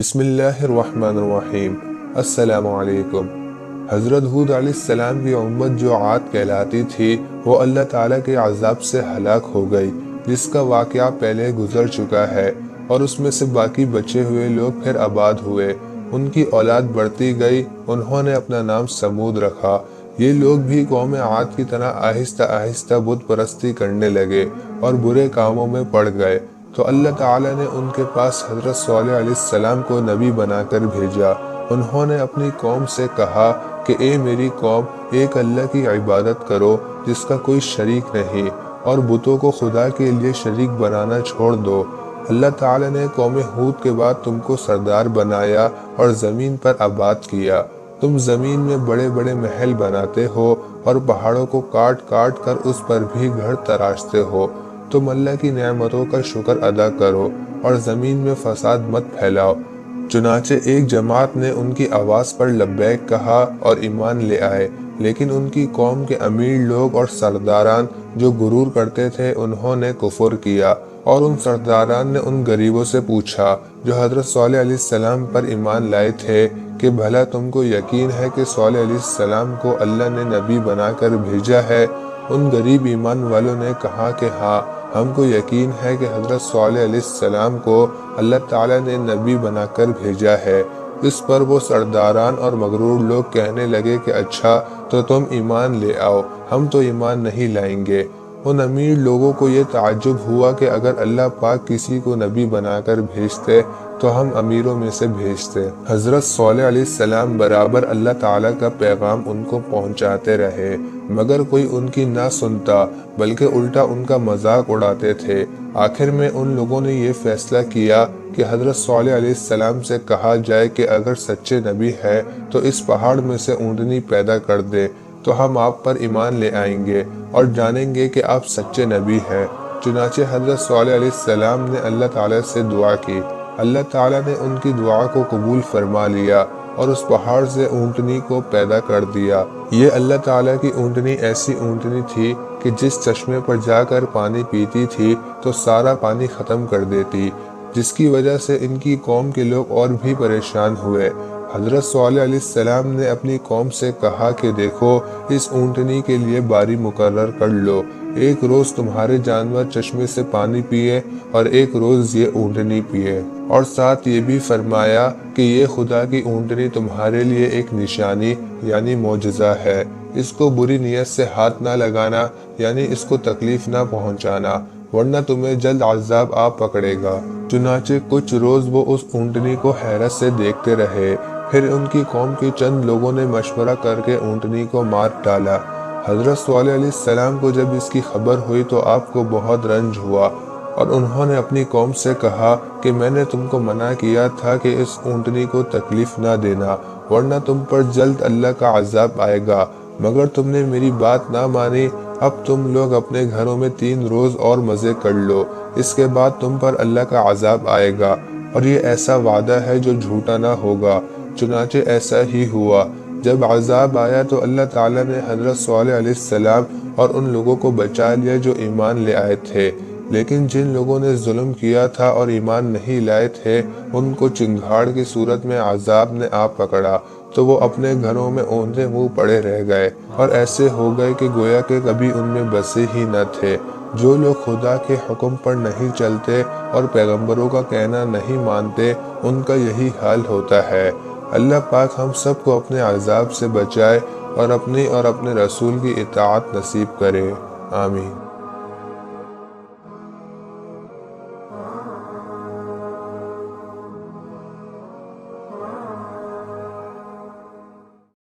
بسم اللہ الرحمن الرحیم۔ السلام علیکم۔ حضرت ہود علیہ السلام کی امت جو عاد کہلاتی تھی وہ اللہ تعالیٰ کے عذاب سے ہلاک ہو گئی، جس کا واقعہ پہلے گزر چکا ہے، اور اس میں سے باقی بچے ہوئے لوگ پھر آباد ہوئے۔ ان کی اولاد بڑھتی گئی، انہوں نے اپنا نام سمود رکھا۔ یہ لوگ بھی قوم عاد کی طرح آہستہ آہستہ بت پرستی کرنے لگے اور برے کاموں میں پڑ گئے، تو اللہ تعالیٰ نے ان کے پاس حضرت صالح علیہ السلام کو نبی بنا کر بھیجا۔ انہوں نے اپنی قوم سے کہا کہ اے میری قوم، ایک اللہ کی عبادت کرو جس کا کوئی شریک نہیں، اور بتوں کو خدا کے لیے شریک بنانا چھوڑ دو۔ اللہ تعالیٰ نے قوم ہود کے بعد تم کو سردار بنایا اور زمین پر آباد کیا۔ تم زمین میں بڑے بڑے محل بناتے ہو اور پہاڑوں کو کاٹ کاٹ کر اس پر بھی گھر تراشتے ہو۔ تم اللہ کی نعمتوں کا شکر ادا کرو اور زمین میں فساد مت پھیلاؤ۔ چنانچہ ایک جماعت نے ان کی آواز پر لبیک کہا اور ایمان لے آئے، لیکن ان کی قوم کے امیر لوگ اور سرداران جو غرور کرتے تھے انہوں نے کفر کیا، اور ان سرداران نے ان غریبوں سے پوچھا جو حضرت صالح علیہ السلام پر ایمان لائے تھے کہ بھلا تم کو یقین ہے کہ صالح علیہ السلام کو اللہ نے نبی بنا کر بھیجا ہے؟ ان غریب ایمان والوں نے کہا کہ ہاں، ہم کو یقین ہے کہ حضرت صالح علیہ السلام کو اللہ تعالیٰ نے نبی بنا کر بھیجا ہے۔ اس پر وہ سرداران اور مغرور لوگ کہنے لگے کہ اچھا، تو تم ایمان لے آؤ، ہم تو ایمان نہیں لائیں گے۔ ان امیر لوگوں کو یہ تعجب ہوا کہ اگر اللہ پاک کسی کو نبی بنا کر بھیجتے تو ہم امیروں میں سے بھیجتے۔ حضرت صالح علیہ السلام برابر اللہ تعالیٰ کا پیغام ان کو پہنچاتے رہے، مگر کوئی ان کی نہ سنتا، بلکہ الٹا ان کا مذاق اڑاتے تھے۔ آخر میں ان لوگوں نے یہ فیصلہ کیا کہ حضرت صالح علیہ السلام سے کہا جائے کہ اگر سچے نبی ہے تو اس پہاڑ میں سے اونٹنی پیدا کر دے، تو ہم آپ پر ایمان لے آئیں گے اور جانیں گے کہ آپ سچے نبی ہیں۔ چنانچہ حضرت صالح علیہ السلام نے اللہ تعالیٰ سے دعا کی۔ اللہ تعالیٰ نے ان کی دعا کو قبول فرما لیا اور اس پہاڑ سے اونٹنی کو پیدا کر دیا۔ یہ اللہ تعالیٰ کی اونٹنی ایسی اونٹنی تھی کہ جس چشمے پر جا کر پانی پیتی تھی تو سارا پانی ختم کر دیتی، جس کی وجہ سے ان کی قوم کے لوگ اور بھی پریشان ہوئے۔ حضرت صالح علیہ السلام نے اپنی قوم سے کہا کہ دیکھو، اس اونٹنی کے لیے باری مقرر کر لو، ایک روز تمہارے جانور چشمے سے پانی پیے اور ایک روز یہ اونٹنی پیے، اور ساتھ یہ بھی فرمایا کہ یہ خدا کی اونٹنی تمہارے لیے ایک نشانی یعنی معجزہ ہے، اس کو بری نیت سے ہاتھ نہ لگانا یعنی اس کو تکلیف نہ پہنچانا، ورنہ تمہیں جلد عذاب آ پکڑے گا۔ چنانچہ کچھ روز وہ اس اونٹنی کو حیرت سے دیکھتے رہے، پھر ان کی قوم کے چند لوگوں نے مشورہ کر کے اونٹنی کو مار ڈالا۔ حضرت صالح علیہ السلام کو جب اس کی خبر ہوئی تو آپ کو بہت رنج ہوا، اور انہوں نے اپنی قوم سے کہا کہ میں نے تم کو منع کیا تھا کہ اس اونٹنی کو تکلیف نہ دینا، ورنہ تم پر جلد اللہ کا عذاب آئے گا، مگر تم نے میری بات نہ مانی۔ اب تم لوگ اپنے گھروں میں 3 روز اور مزے کر لو، اس کے بعد تم پر اللہ کا عذاب آئے گا، اور یہ ایسا وعدہ ہے جو جھوٹا نہ ہوگا۔ چنانچہ ایسا ہی ہوا۔ جب عذاب آیا تو اللہ تعالیٰ نے حضرت صالح علیہ السلام اور ان لوگوں کو بچا لیا جو ایمان لے آئے تھے، لیکن جن لوگوں نے ظلم کیا تھا اور ایمان نہیں لائے تھے ان کو چنگھاڑ کی صورت میں عذاب نے آ پکڑا، تو وہ اپنے گھروں میں اوندھے منہ پڑے رہ گئے اور ایسے ہو گئے کہ گویا کہ کبھی ان میں بسے ہی نہ تھے۔ جو لوگ خدا کے حکم پر نہیں چلتے اور پیغمبروں کا کہنا نہیں مانتے ان کا یہی حال ہوتا ہے۔ اللہ پاک ہم سب کو اپنے عذاب سے بچائے اور اپنی اور اپنے رسول کی اطاعت نصیب کرے۔ آمین۔